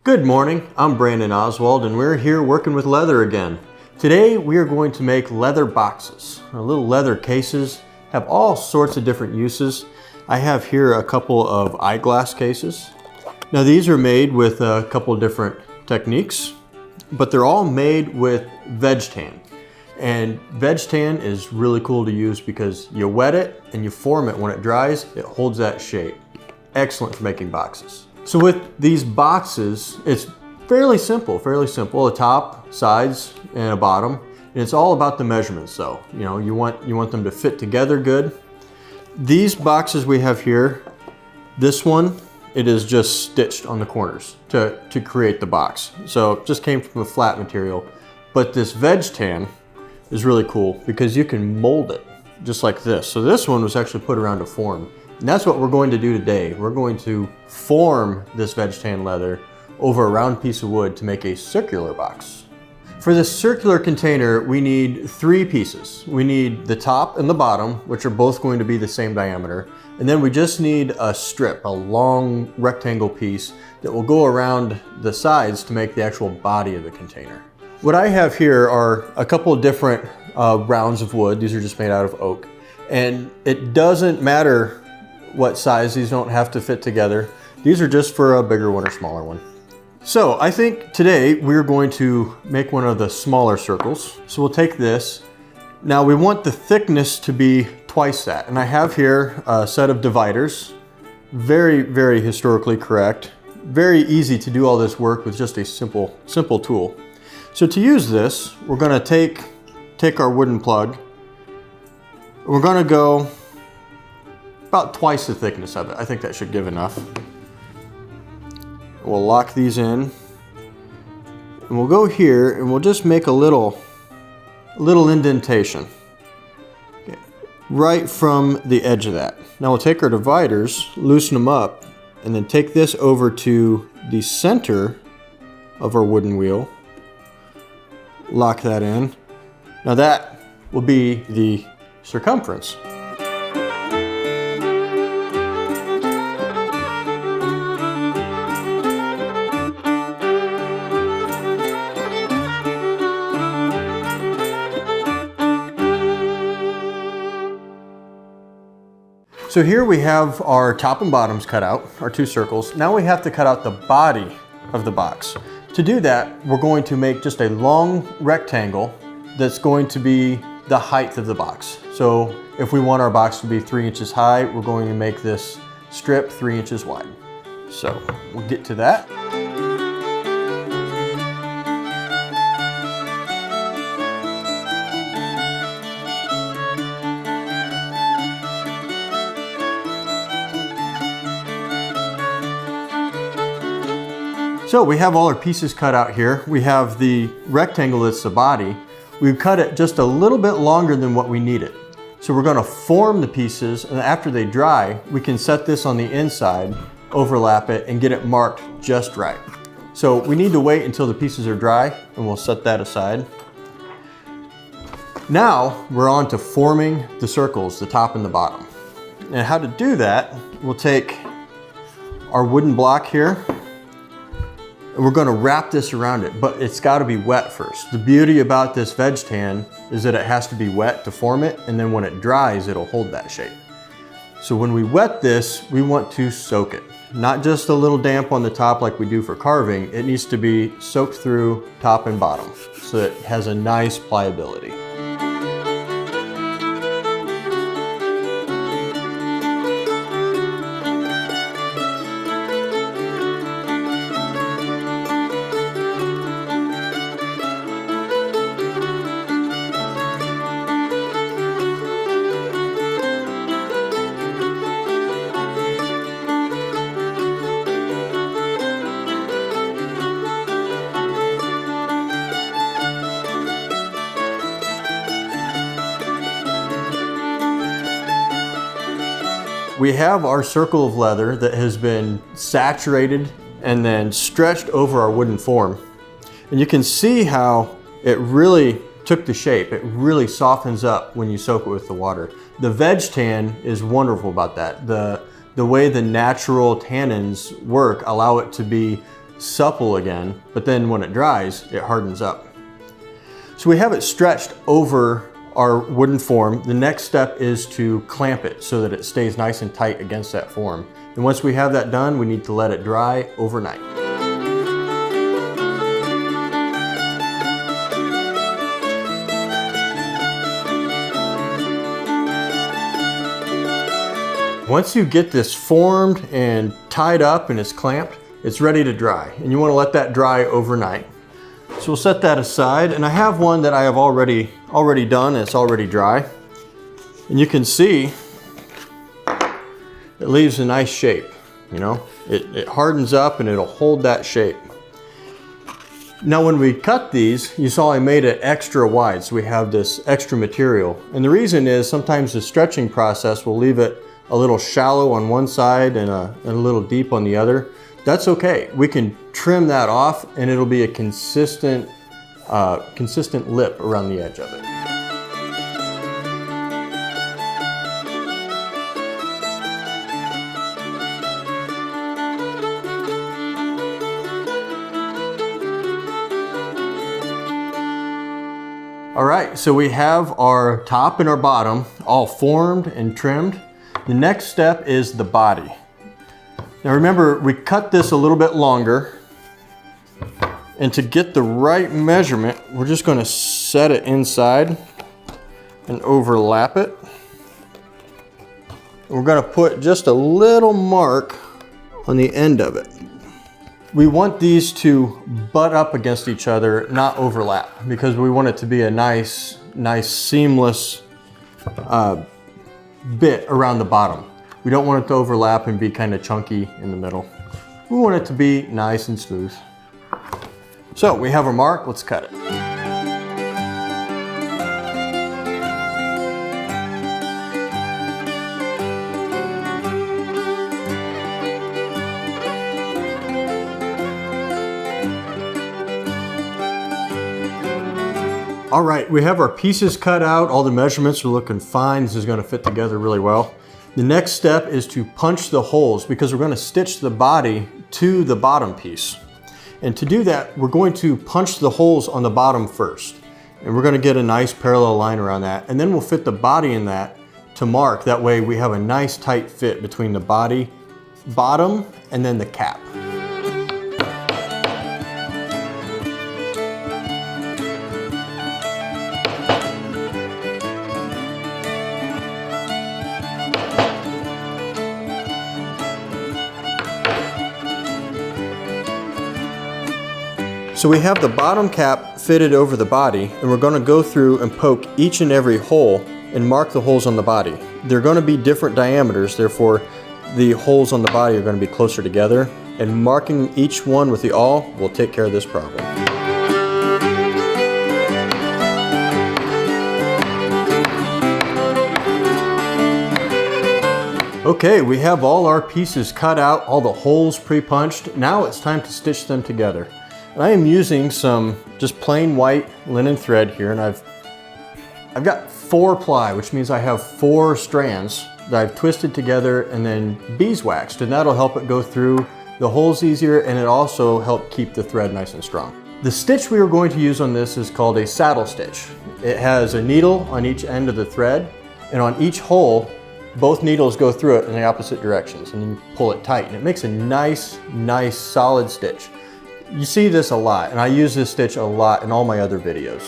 Good morning, I'm Brandon Oswald and we're here working with leather again. Today we are going to make leather boxes. Our little leather cases have all sorts of different uses. I have here a couple of eyeglass cases. Now these are made with a couple different techniques, but they're all made with veg tan. And veg tan is really cool to use because you wet it and you form it. When it dries, it holds that shape. Excellent for making boxes. So with these boxes, it's fairly simple, a top, sides, and a bottom. And it's all about the measurements though. You want them to fit together good. These boxes we have here, this one, it is just stitched on the corners to create the box. So it just came from a flat material. But this veg tan is really cool because you can mold it just like this. So this one was actually put around to form. And that's what we're going to do today. We're going to form this veg tan leather over a round piece of wood to make a circular box. For this circular container, we need 3 pieces. We need the top and the bottom, which are both going to be the same diameter. And then we just need a strip, a long rectangle piece that will go around the sides to make the actual body of the container. What I have here are a couple of different rounds of wood. These are just made out of oak. And it doesn't matter what size, these don't have to fit together. These are just for a bigger one or smaller one. So I think today we're going to make one of the smaller circles. So we'll take this. Now we want the thickness to be twice that. And I have here a set of dividers. Very, very historically correct. Very easy to do all this work with just a simple tool. So to use this, we're gonna take our wooden plug. We're gonna go about twice the thickness of it. I think that should give enough. We'll lock these in. And we'll go here and we'll just make a little indentation. Okay. Right from the edge of that. Now we'll take our dividers, loosen them up, and then take this over to the center of our wooden wheel. Lock that in. Now that will be the circumference. So here we have our top and bottoms cut out, our 2 circles. Now we have to cut out the body of the box. To do that, we're going to make just a long rectangle that's going to be the height of the box. So if we want our box to be 3 inches high, we're going to make this strip 3 inches wide. So we'll get to that. So we have all our pieces cut out here. We have the rectangle that's the body. We've cut it just a little bit longer than what we needed. So we're gonna form the pieces, and after they dry, we can set this on the inside, overlap it, and get it marked just right. So we need to wait until the pieces are dry, and we'll set that aside. Now we're on to forming the circles, the top and the bottom. And how to do that, we'll take our wooden block here, and we're gonna wrap this around it, but it's gotta be wet first. The beauty about this veg tan is that it has to be wet to form it, and then when it dries, it'll hold that shape. So when we wet this, we want to soak it. Not just a little damp on the top like we do for carving, it needs to be soaked through top and bottom so that it has a nice pliability. We have our circle of leather that has been saturated and then stretched over our wooden form. And you can see how it really took the shape. It really softens up when you soak it with the water. The veg tan is wonderful about that. The way the natural tannins work allow it to be supple again, but then when it dries, it hardens up. So we have it stretched over our wooden form. The next step is to clamp it so that it stays nice and tight against that form. And once we have that done, we need to let it dry overnight. Once you get this formed and tied up and it's clamped, it's ready to dry. And you want to let that dry overnight. So we'll set that aside, and I have one that I have already done, and it's already dry. And you can see it leaves a nice shape, you know? It hardens up and it'll hold that shape. Now when we cut these, you saw I made it extra wide, so we have this extra material. And the reason is sometimes the stretching process will leave it a little shallow on one side and a little deep on the other. That's okay. We can trim that off and it'll be a consistent lip around the edge of it. All right, so we have our top and our bottom all formed and trimmed. The next step is the body. Now remember, we cut this a little bit longer, and to get the right measurement, we're just going to set it inside and overlap it. We're going to put just a little mark on the end of it. We want these to butt up against each other, not overlap, because we want it to be a nice seamless bit around the bottom. We don't want it to overlap and be kind of chunky in the middle. We want it to be nice and smooth. So we have our mark, let's cut it. All right, we have our pieces cut out. All the measurements are looking fine. This is going to fit together really well. The next step is to punch the holes because we're going to stitch the body to the bottom piece. And to do that, we're going to punch the holes on the bottom first. And we're going to get a nice parallel line around that. And then we'll fit the body in that to mark. That way we have a nice tight fit between the body, bottom, and then the cap. So we have the bottom cap fitted over the body, and we're going to go through and poke each and every hole and mark the holes on the body. They're going to be different diameters, therefore the holes on the body are going to be closer together, and marking each one with the awl will take care of this problem. Okay, we have all our pieces cut out, all the holes pre-punched. Now it's time to stitch them together. And I am using some just plain white linen thread here, and I've got 4-ply, which means I have 4 strands that I've twisted together and then beeswaxed, and that'll help it go through the holes easier, and it also help keep the thread nice and strong. The stitch we are going to use on this is called a saddle stitch. It has a needle on each end of the thread, and on each hole, both needles go through it in the opposite directions, and you pull it tight, and it makes a nice solid stitch. You see this a lot, and I use this stitch a lot in all my other videos.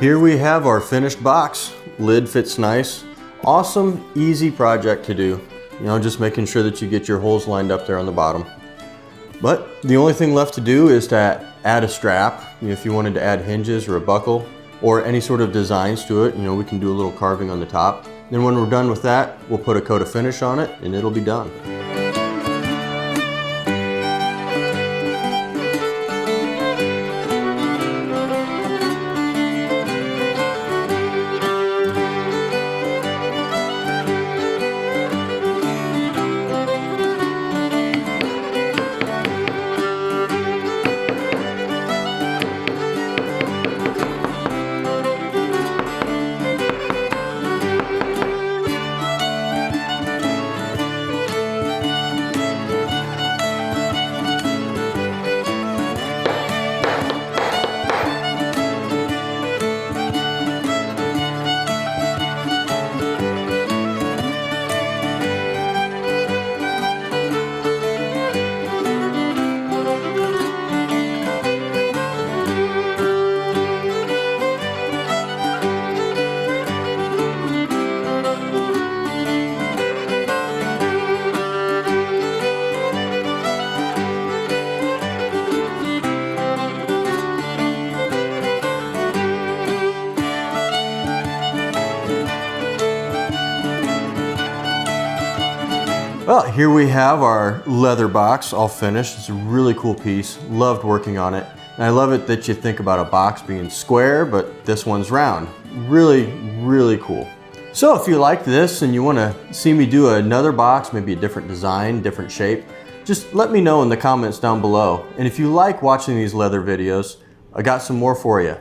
Here we have our finished box. Lid fits nice. Awesome, easy project to do. You know, just making sure that you get your holes lined up there on the bottom. But the only thing left to do is to add a strap. If you wanted to add hinges or a buckle or any sort of designs to it, we can do a little carving on the top. Then when we're done with that, we'll put a coat of finish on it and it'll be done. Well, here we have our leather box all finished. It's a really cool piece. Loved working on it. And I love it that you think about a box being square, but this one's round. Really, really cool. So if you like this and you want to see me do another box, maybe a different design, different shape, just let me know in the comments down below. And if you like watching these leather videos, I got some more for you.